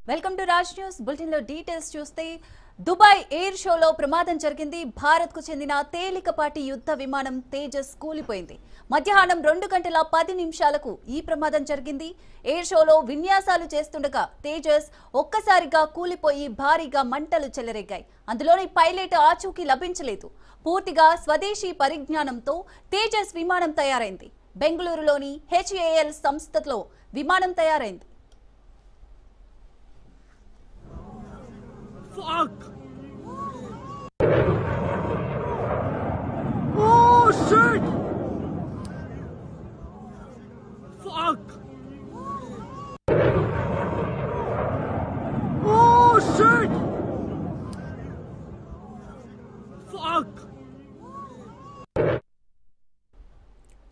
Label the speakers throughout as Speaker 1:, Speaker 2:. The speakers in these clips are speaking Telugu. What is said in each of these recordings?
Speaker 1: Welcome to Raj news bulletin లో డీటెయిల్స్ చూస్తే దుబాయ్ ఎయిర్ షోలో ప్రమాదం జరిగింది. భారత్ కు చెందిన తేలికపాటి యుద్ధ విమానం తేజస్ కూలిపోయింది. మధ్యాహ్నం 2 గంటల 10 నిమిషాలకు ఈ ప్రమాదం జరిగింది. ఎయిర్ షోలో విన్యాసాలు చేస్తుండగా తేజస్ ఒక్కసారిగా కూలిపోయి భారీగా మంటలు చెలరేగాయి. అందులోని పైలట్ ఆచూకీ లభించలేదు. పూర్తిగా స్వదేశీ పరిజ్ఞానంతో తేజస్ విమానం తయారైంది. బెంగళూరులోని HAL సంస్థలో విమానం తయారైంది.
Speaker 2: Fuck! Oh shit! Fuck! Oh shit! Fuck!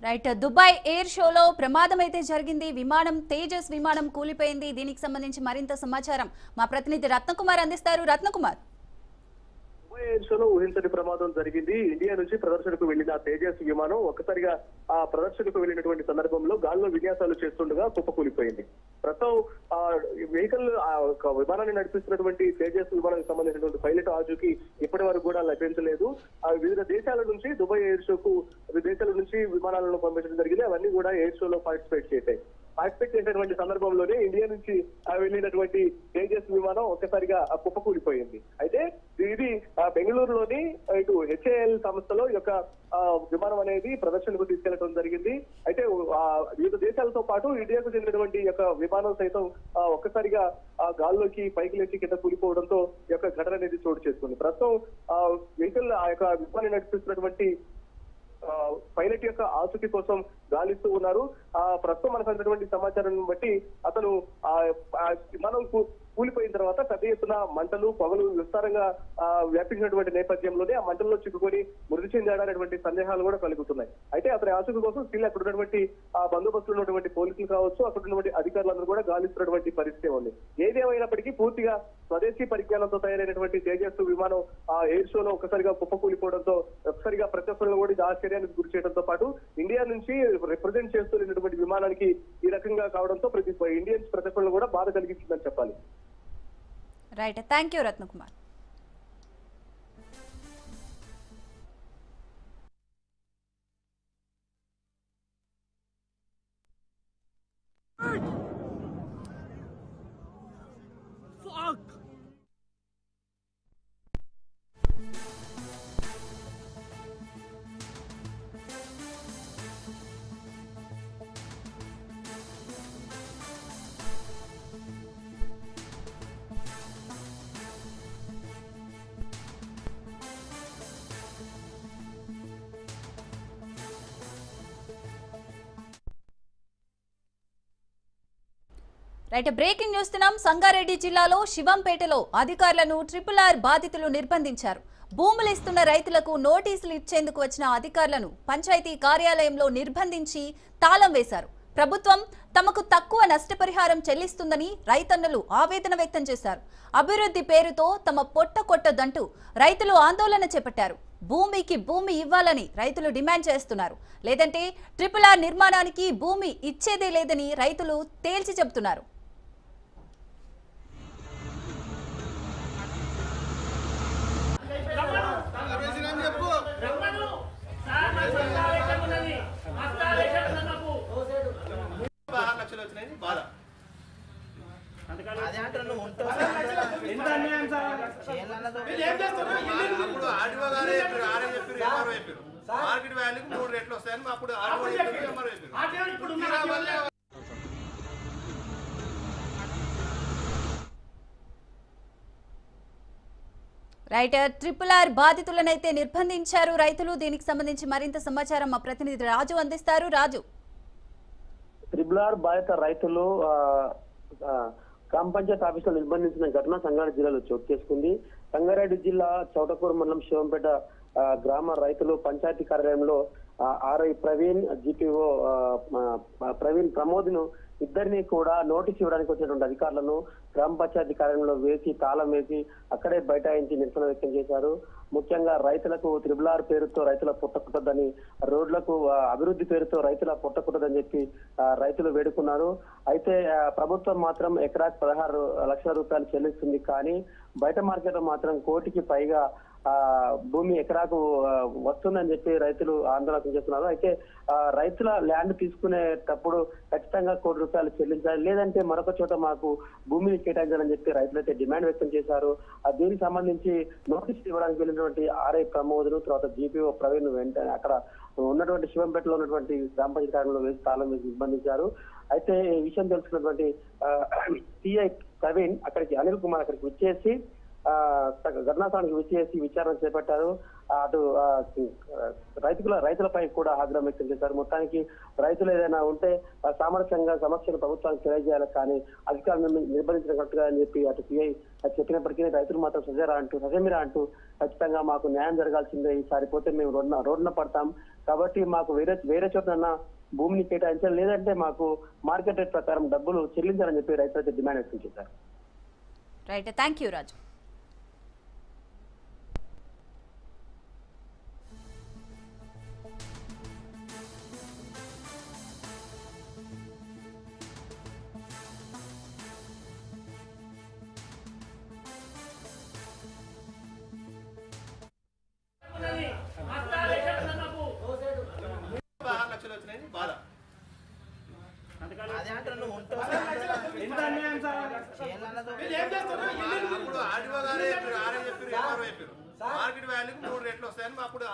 Speaker 1: Right, Dubai air షోలో ప్రమాదం అయితే జరిగింది. విమానం తేజస్ విమానం కూలిపోయింది. దీనికి సంబంధించి మరింత సమాచారం మా ప్రతినిధి రత్నకుమార్ అందిస్తారు. రత్నకుమార్,
Speaker 3: దుబాయ్ ఎయిర్ షోలో ఊహించని ప్రమాదం జరిగింది. ఇండియా నుంచి ప్రదర్శనకు వెళ్లిన తేజస్ విమానం ఒక్కసారిగా ఆ ప్రదర్శనకు వెళ్లినటువంటి సందర్భంలో గాల్లో విన్యాసాలు చేస్తుండగా కుప్పకూలిపోయింది. ప్రస్తుతం ఆ వెహికల్ విమానాన్ని నడిపిస్తున్నటువంటి తేజస్ విమానానికి సంబంధించినటువంటి పైలట్ ఆచూకీ ఇప్పటి వరకు కూడా లభించలేదు. వివిధ దేశాల నుంచి దుబాయ్ ఎయిర్ షోకు వివిధ దేశాల నుంచి విమానాలను పంపించడం జరిగింది. అవన్నీ కూడా ఎయిర్ షోలో పార్టిసిపేట్ చేసేటువంటి సందర్భంలోనే ఇండియా నుంచి వెళ్లినటువంటి తేజస్ విమానం ఒక్కసారిగా కుప్పకూలిపోయింది. అయితే ఇది బెంగళూరులోని ఇటు HAL సంస్థలో ఈ యొక్క విమానం అనేది ప్రదర్శనకు తీసుకెళ్లడం జరిగింది. అయితే వివిధ దేశాలతో పాటు ఇండియాకు చెందినటువంటి యొక్క విమానం సైతం ఒక్కసారిగా గాల్లోకి పైకి లేచి కింద కూలిపోవడంతో ఈ యొక్క ఘటన అనేది చోటు చేసుకుంది. ప్రస్తుతం వెహికల్ ఆ యొక్క విమానాన్ని నడిపిస్తున్నటువంటి పైలట్ యొక్క ఆచూకీ కోసం గాలిస్తూ ఉన్నారు. ప్రస్తుతం మనకు అందినటువంటి సమాచారం బట్టి అతను విమానం కూలిపోయిన తర్వాత పెద్ద ఎత్తున మంటలు పొగలు విస్తారంగా వ్యాపించినటువంటి నేపథ్యంలోనే ఆ మంటల్లో చిక్కుకొని మృతి చెందాడనేటువంటి సందేహాలు కూడా కలుగుతున్నాయి. అయితే అతని ఆచూకీ కోసం స్టిల్ అక్కడ ఉన్నటువంటి బందోబస్తులు ఉన్నటువంటి పోలీసులు కావచ్చు, అక్కడ ఉన్నటువంటి అధికారులందరూ కూడా గాలిస్తున్నటువంటి పరిస్థితి ఉంది. ఏదేమైనప్పటికీ పూర్తిగా స్వదేశీ పరిజ్ఞానంతో తయారైనటువంటి తేజస్ విమానం ఎయిర్ షోలో ఒక్కసారిగా కుప్పకూలిపోవడంతో ఒక్కసారిగా ప్రత్యర్థులను కూడా ఇది ఆశ్చర్యానికి గురి చేయడంతో పాటు ఇండియా నుంచి రిప్రజెంట్ చేస్తున్నటువంటి విమానానికి ఈ రకంగా కావడంతో ప్రతి ఇండియన్స్ ప్రత్యర్థులను కూడా బాధ కలిగించిందని చెప్పాలి.
Speaker 1: Right, thank you Ratnakumar.
Speaker 2: Fuck!
Speaker 1: Right, breaking చూస్తున్నాం. సంగారెడ్డి జిల్లాలో శివంపేటలో అధికారులను RRR బాధితులు నిర్బంధించారు. భూములు ఇస్తున్న రైతులకు నోటీసులు ఇచ్చేందుకు వచ్చిన అధికారులను పంచాయతీ కార్యాలయంలో నిర్బంధించి తాళం వేశారు. ప్రభుత్వం తమకు తక్కువ నష్టపరిహారం చెల్లిస్తుందని రైతన్నలు ఆవేదన వ్యక్తం చేశారు. అభివృద్ధి పేరుతో తమ పొట్ట కొట్టదంటూ రైతులు ఆందోళన చేపట్టారు. భూమికి భూమి ఇవ్వాలని రైతులు డిమాండ్ చేస్తున్నారు. లేదంటే RRR నిర్మాణానికి భూమి ఇచ్చేదే లేదని రైతులు తేల్చి చెబుతున్నారు.
Speaker 4: మార్కెట్ వాల్యూకి 3 రెట్లు వస్తాయని అప్పుడు
Speaker 1: రైట్, RRR బాధితులనైతే నిర్బంధించారు రైతులు. దీనికి సంబంధించి మరింత సమాచారం మా ప్రతినిధి రాజు అందిస్తారు. రాజు,
Speaker 3: RRR బాధిత రైతులు గ్రామ పంచాయతీ ఆఫీసులో నిర్బంధించిన ఘటన సంగారెడ్డి జిల్లాలో చోటు చేసుకుంది. సంగారెడ్డి జిల్లా చౌటకూరు మండలం శివంపేట గ్రామ రైతులు పంచాయతీ కార్యాలయంలో RI ప్రవీణ్, GPO ప్రవీణ్ ప్రమోద్ ను ఇద్దరిని కూడా నోటీస్ ఇవ్వడానికి వచ్చినటువంటి అధికారులను
Speaker 5: గ్రామ పంచాయతీ కార్యాలయంలో వేసి తాళం వేసి అక్కడే బైఠాయించి నిరసన వ్యక్తం చేశారు. ముఖ్యంగా రైతులకు RRR పేరుతో రైతుల పుట్టకుట్టదని, రోడ్లకు అభివృద్ధి పేరుతో రైతుల పుట్టకుట్టదని చెప్పి రైతులు వేడుకున్నారు. అయితే ప్రభుత్వం మాత్రం ఎకరాకు 16 లక్షల రూపాయలు చెల్లిస్తుంది. కానీ బయట మార్కెట్ లో మాత్రం కోటికి పైగా భూమి ఎకరాకు వస్తుందని చెప్పి రైతులు ఆందోళన చేస్తున్నారు. అయితే రైతుల ల్యాండ్ తీసుకునేటప్పుడు ఖచ్చితంగా ₹1 కోటి చెల్లించాలి, లేదంటే మరొక చోట మాకు భూమిని కేటాయించాలని చెప్పి రైతులైతే డిమాండ్ వ్యక్తం చేశారు. దీనికి సంబంధించి నోటీసులు ఇవ్వడానికి వెళ్ళినటువంటి RI ప్రమోదులు, తర్వాత GPO ప్రవీణ్ వెంటనే అక్కడ ఉన్నటువంటి శివంపేటలో ఉన్నటువంటి గ్రామ పంచాయతీ కార్యాలయంలో వేసి తాళం వేసి నిర్బంధించారు. అయితే ఈ విషయం తెలుసుకున్నటువంటి CI ప్రవీణ్ అనిల్ కుమార్ అక్కడికి విచ్చేసి ఘటనా స్థలానికి విచ్చేసి విచారణ చేపట్టారు. అటు రైతులపై కూడా ఆగ్రహం వ్యక్తం చేశారు. మొత్తానికి రైతులు ఏదైనా ఉంటే సామరస్యంగా సమస్యలు ప్రభుత్వానికి తెలియజేయాలి, కానీ అధికారులను నిర్బంధించినట్టుగా అని చెప్పి అటు PI చెప్పినప్పటికీ రైతులు మాత్రం సజమిరా అంటూ ఖచ్చితంగా మాకు న్యాయం జరగాల్సిందే, ఈసారి పోతే మేము రోడ్డున పడతాం, కాబట్టి మాకు వేరే చోటన భూమిని కేటాయించాలి, లేదంటే మాకు మార్కెట్ రేట్ ప్రకారం డబ్బులు చెల్లించాలని చెప్పి రైతులైతే డిమాండ్ వ్యక్తం చేశారు.
Speaker 1: Right, thank you Raju.
Speaker 4: Market వాల్యూకి 3 రెట్లు వస్తాయని అప్పుడు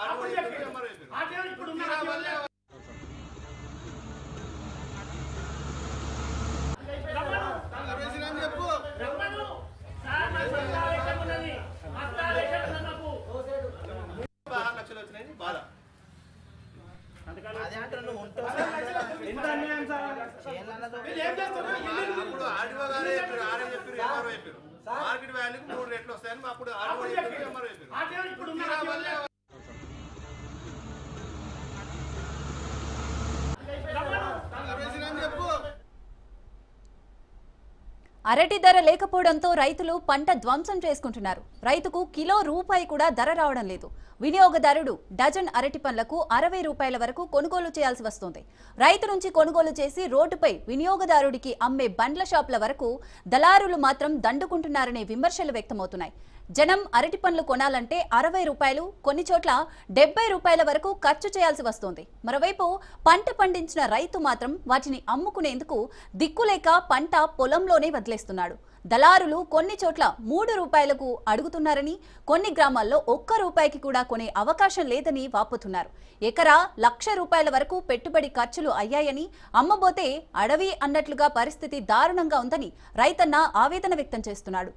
Speaker 4: లక్షలు వచ్చినాయి బాధ. అప్పుడు ఆడియో గారే చెప్పారు, ఆర్ఎం చెప్పారు, ఎంఆర్ఓ చెప్పారు. మార్కెట్ వాల్యూకి 3 రెట్లు వస్తాయని అప్పుడు ఆడియో చెప్పారు, ఎంఆర్ఓ చెప్పారు.
Speaker 1: అరటి ధర లేకపోవడంతో రైతులు పంట ధ్వంసం చేసుకుంటున్నారు. రైతుకు కిలో రూపాయి కూడా ధర రావడం లేదు. వినియోగదారుడు డజన్ అరటి పండ్లకు ₹60 వరకు కొనుగోలు చేయాల్సి వస్తుంది. రైతు నుంచి కొనుగోలు చేసి రోడ్డుపై వినియోగదారుడికి అమ్మే బండ్ల షాపుల వరకు దళారులు మాత్రం దండుకుంటున్నారనే విమర్శలు వ్యక్తమవుతున్నాయి. జనం అరటి పండ్లు కొనాలంటే ₹60, కొన్ని చోట్ల ₹70 వరకు ఖర్చు చేయాల్సి వస్తోంది. మరోవైపు పంట పండించిన రైతు మాత్రం వాటిని అమ్ముకునేందుకు దిక్కులేక పంట పొలంలోనే వదిలేస్తున్నాడు. దళారులు కొన్ని చోట్ల ₹3కు అడుగుతున్నారని, కొన్ని గ్రామాల్లో ₹1 కూడా కొనే అవకాశం లేదని వాపోతున్నారు. ఎకరా ₹1,00,000 వరకు పెట్టుబడి ఖర్చులు అయ్యాయని, అమ్మబోతే అడవి అన్నట్లుగా పరిస్థితి దారుణంగా ఉందని రైతన్న ఆవేదన వ్యక్తం చేస్తున్నాడు.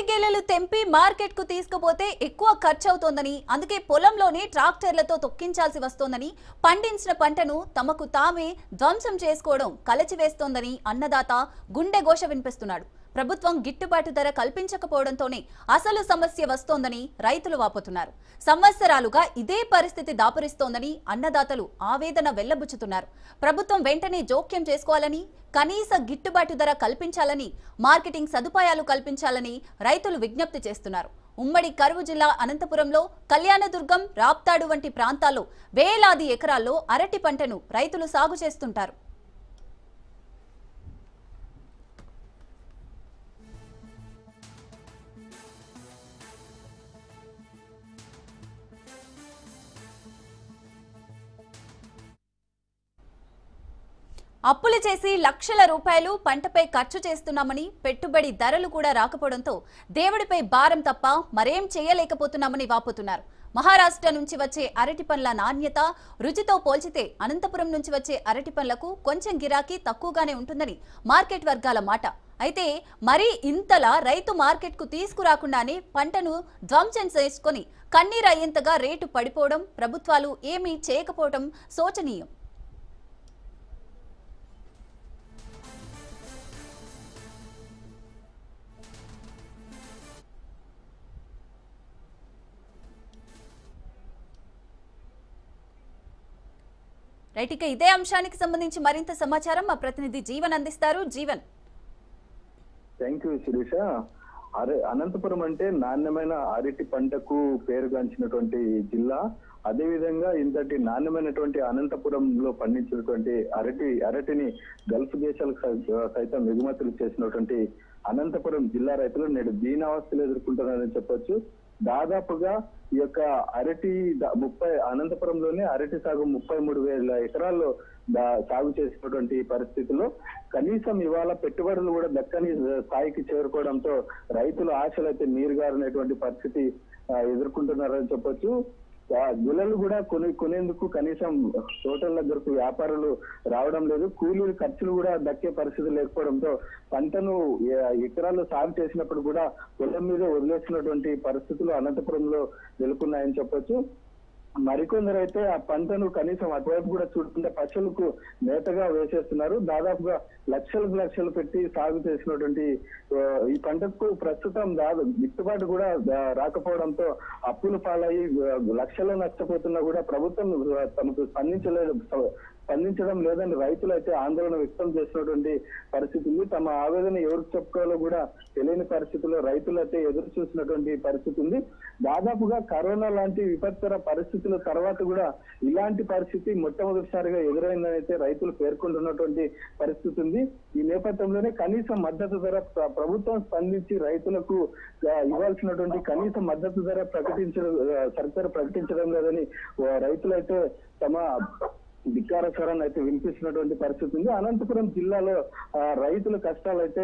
Speaker 1: గేలెలు తెంపి మార్కెట్ కు తీసుకుపోతే ఎక్కువ ఖర్చు అవుతోందని, అందుకే పొలంలోనే ట్రాక్టర్లతో తొక్కించాల్సి వస్తోందని, పండించిన పంటను తమకు తామే ధ్వంసం చేసుకోవడం కలచివేస్తోందని అన్నదాత గుండె ఘోష వినిపిస్తున్నాడు. ప్రభుత్వం గిట్టుబాటు ధర కల్పించకపోవడంతోనే అసలు సమస్య వస్తోందని రైతులు వాపోతున్నారు. సంవత్సరాలుగా ఇదే పరిస్థితి దాపురిస్తోందని అన్నదాతలు ఆవేదన వెల్లబుచ్చుతున్నారు. ప్రభుత్వం వెంటనే జోక్యం చేసుకోవాలని, కనీస గిట్టుబాటు ధర కల్పించాలని, మార్కెటింగ్ సదుపాయాలు కల్పించాలని రైతులు విజ్ఞప్తి చేస్తున్నారు. ఉమ్మడి కరువు జిల్లా అనంతపురంలో కళ్యాణదుర్గం, రాప్తాడు వంటి ప్రాంతాల్లో వేలాది ఎకరాల్లో అరటి పంటను రైతులు సాగు చేస్తుంటారు. అప్పులు చేసి లక్షల రూపాయలు పంటపై ఖర్చు చేస్తున్నామని, పెట్టుబడి ధరలు కూడా రాకపోవడంతో దేవుడిపై భారం తప్ప మరేం చేయలేకపోతున్నామని వాపోతున్నారు. మహారాష్ట్ర నుంచి వచ్చే అరటి పండ్ల నాణ్యత, రుచితో పోల్చితే అనంతపురం నుంచి వచ్చే అరటి పండ్లకు కొంచెం గిరాకీ తక్కువగానే ఉంటుందని మార్కెట్ వర్గాల మాట. అయితే మరీ ఇంతలా రైతు మార్కెట్కు తీసుకురాకుండానే పంటను ధ్వంసం చేసుకొని కన్నీరు అయ్యేంతగా రేటు పడిపోవడం, ప్రభుత్వాలు ఏమీ చేయకపోవడం శోచనీయం. రైట్, ఇక ఇదే అంశానికి సంబంధించి మరింత సమాచారం మా ప్రతినిధి జీవన్ అందిస్తారు. జీవన్.
Speaker 6: Thank you Sirisha. అనంతపురం అంటే నాణ్యమైన అరటి పంటకు పేరుగాంచినటువంటి జిల్లా. అదేవిధంగా ఇంతటి నాణ్యమైనటువంటి అనంతపురంలో పండించినటువంటి అరటిని గల్ఫ్ దేశాలకు సైతం ఎగుమతులు చేసినటువంటి అనంతపురం జిల్లా రైతులు నేడు దీనావస్థలు ఎదుర్కొంటున్నారని చెప్పొచ్చు. దాదాపుగా ఈ యొక్క అనంతపురంలోనే అరటి సాగు 33,000 ఎకరాల్లో సాగు చేసినటువంటి పరిస్థితుల్లో కనీసం ఇవాళ పెట్టుబడులు కూడా దక్కని స్థాయికి చేరుకోవడంతో రైతుల ఆశలు అయితే నీరుగారినటువంటి పరిస్థితి ఎదుర్కొంటున్నారని చెప్పొచ్చు. గులలు కూడా కొనేందుకు కనీసం తోటల దగ్గరకు వ్యాపారులు రావడం లేదు. కూలీల ఖర్చులు కూడా దక్కే పరిస్థితి లేకపోవడంతో పంటను ఎకరాలు సాగు చేసినప్పుడు కూడా పొలం మీద వదిలేసినటువంటి పరిస్థితులు అనంతపురంలో నెలకొన్నాయని చెప్పొచ్చు. మరికొందరు అయితే ఆ పంటను కనీసం అటువైపు కూడా చూడకుండా పశువులకు మేతగా వేసేస్తున్నారు. దాదాపుగా లక్షలు పెట్టి సాగు చేసినటువంటి ఈ పంటకు ప్రస్తుతం గిట్టుబాటు కూడా రాకపోవడంతో అప్పుల పాలయ్యి లక్షలు నష్టపోతున్నా కూడా ప్రభుత్వం తమకు స్పందించడం లేదని రైతులు అయితే ఆందోళన వ్యక్తం చేసినటువంటి పరిస్థితి ఉంది. తమ ఆవేదన ఎవరికి చెప్పుకోవాలో కూడా తెలియని పరిస్థితుల్లో రైతులు అయితే ఎదురు చూసినటువంటి పరిస్థితి ఉంది. దాదాపుగా కరోనా లాంటి విపత్కర పరిస్థితుల తర్వాత కూడా ఇలాంటి పరిస్థితి మొట్టమొదటిసారిగా ఎదురైందని అయితే రైతులు పేర్కొంటున్నటువంటి పరిస్థితి ఉంది. ఈ నేపథ్యంలోనే కనీస మద్దతు ధర ప్రభుత్వం స్పందించి రైతులకు ఇవ్వాల్సినటువంటి కనీస మద్దతు ధర సర్కారు ప్రకటించడం లేదని రైతులైతే తమ ధిక్కార స్వరాన్ని అయితే వినిపిస్తున్నటువంటి పరిస్థితి ఉంది. అనంతపురం జిల్లాలో రైతుల కష్టాలు అయితే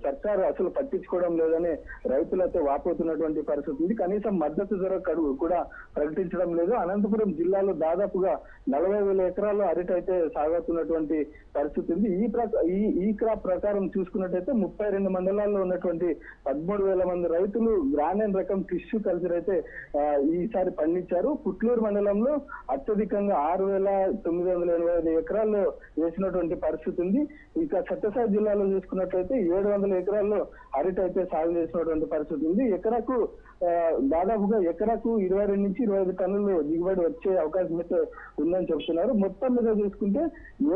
Speaker 6: సర్కారు అసలు పట్టించుకోవడం లేదని రైతులు అయితే వాపోతున్నటువంటి పరిస్థితి ఉంది. కనీసం మద్దతు ధర కూడా ప్రకటించడం లేదు. అనంతపురం జిల్లాలో దాదాపుగా 40,000 ఎకరాల్లో అరటి అయితే సాగుతున్నటువంటి పరిస్థితి ఉంది. ఈ క్రాప్ ప్రకారం చూసుకున్నట్టయితే 32 మండలాల్లో ఉన్నటువంటి 13,000 మంది రైతులు గ్రానైన్ రకం టిష్యూ కల్చర్ అయితే ఈసారి పండించారు. పుట్లూరు మండలంలో అత్యధికంగా 6,985 ఎకరాల్లో వేసినటువంటి పరిస్థితి ఉంది. ఇక సత్యసాయి జిల్లాలో చూసుకున్నట్లయితే 700 ఎకరాల్లో అరటి అయితే సాగు చేసినటువంటి పరిస్థితి ఉంది. దాదాపుగా ఎకరాకు 22 నుంచి 25 టన్నులు దిగుబడి వచ్చే అవకాశం అయితే ఉందని చెబుతున్నారు. మొత్తం మీద చూసుకుంటే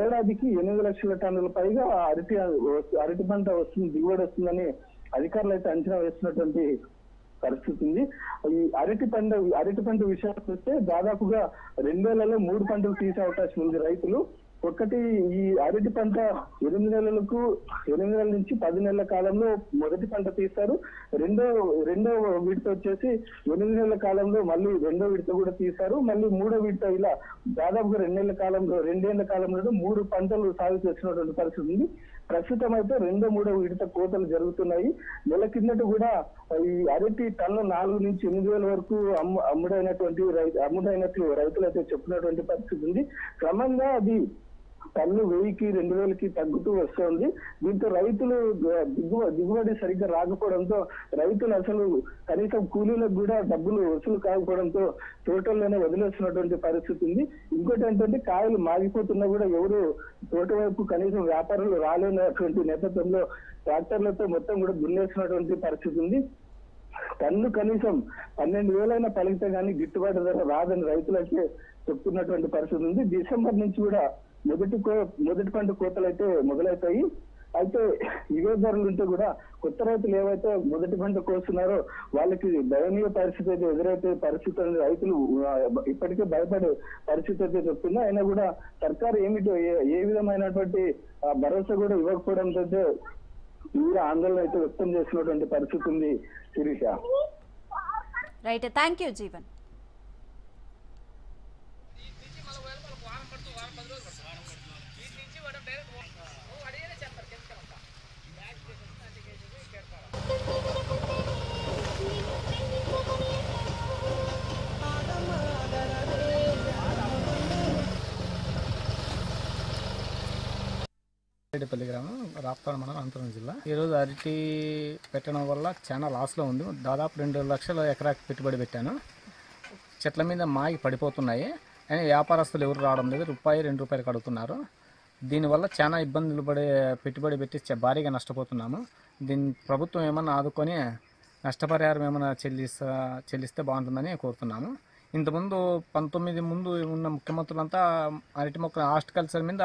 Speaker 6: ఏడాదికి 8 లక్షల టన్నుల పైగా అరటి పంట వస్తుంది, దిగుబడి వస్తుందని అధికారులు అయితే అంచనా వేస్తున్నటువంటి పరిస్థితి ఉంది. ఈ అరటి పంట విషయానికి వస్తే దాదాపుగా 2000లో 3 పంటలు తీసే అవకాశం ఉంది రైతులు. ఒకటి, ఈ అరటి పంట 8 నెలల నుంచి 10 నెలల కాలంలో మొదటి పంట తీస్తారు. రెండో విడత వచ్చేసి 8 నెలల కాలంలో మళ్ళీ రెండో విడత కూడా తీస్తారు. మళ్ళీ మూడో విడత ఇలా దాదాపుగా 2 ఏళ్ల కాలంలో 3 పంటలు సాగు చేసినటువంటి పరిస్థితి ఉంది. ప్రస్తుతం అయితే 2, 3 విడత కోతలు జరుగుతున్నాయి. నెల కిందట కూడా ఈ అరటి టన్ను 4 నుంచి 8,000 వరకు అమ్ముడైనట్లు రైతులు అయితే చెప్పినటువంటి పరిస్థితి ఉంది. క్రమంగా అది టన్ను 1000కి 2,000కి తగ్గుతూ వస్తుంది. దీంతో రైతులు దిగుబడి సరిగ్గా రాకపోవడంతో రైతులు అసలు కనీసం కూలీలకు కూడా డబ్బులు వసూలు కాకపోవడంతో తోటల్లోనే వదిలేస్తున్నటువంటి పరిస్థితి ఉంది. ఇంకోటి ఏంటంటే కాయలు మాగిపోతున్నా కూడా ఎవరు తోట వైపు కనీసం వ్యాపారులు రాలేనటువంటి నేపథ్యంలో ట్రాక్టర్లతో మొత్తం కూడా దున్నేసినటువంటి పరిస్థితి ఉంది. టన్ను కనీసం 12,000 పలికితే కానీ గిట్టుబాటు ధర రాదని రైతులైతే చెప్తున్నటువంటి పరిస్థితి ఉంది. డిసెంబర్ నుంచి కూడా మొదటి పంట కోతలు అయితే మొదలవుతాయి. అయితే ఇవే ధరలు ఉంటే కూడా కొత్త రైతులు ఏవైతే మొదటి పంట కోస్తున్నారో వాళ్ళకి దయనీయ పరిస్థితి అయితే ఎదురైతే పరిస్థితి రైతులు ఇప్పటికే భయపడే పరిస్థితి అయితే చెప్తున్నా. అయినా కూడా సర్కారు ఏ విధమైనటువంటి భరోసా కూడా ఇవ్వకపోవడంతో తీవ్ర ఆందోళన అయితే వ్యక్తం చేసినటువంటి పరిస్థితి ఉంది. Sirisha.
Speaker 1: Right, thank you Jeevan.
Speaker 7: Reddipalli గ్రామం రాప్తాడు మండలం అనంతపురం జిల్లా. ఈరోజు అరటి పెట్టడం వల్ల చాలా లాస్లో ఉంది. దాదాపు 2 లక్షల ఎకరాకి పెట్టుబడి పెట్టాను. చెట్ల మీద మాగి పడిపోతున్నాయి. కానీ వ్యాపారస్తులు ఎవరు రావడం లేదు. ₹1, ₹2 కడుగుతున్నారు. దీనివల్ల చాలా ఇబ్బందులు పెట్టుబడి పెట్టి భారీగా నష్టపోతున్నాము. దీన్ని ప్రభుత్వం ఏమన్నా ఆదుకొని నష్టపరిహారం ఏమైనా చెల్లిస్తే బాగుంటుందని కోరుతున్నాము. ఇంతకుముందు 19 ముందు ఉన్న ముఖ్యమంత్రులంతా అరటి మొక్క హార్టికల్చర్ మీద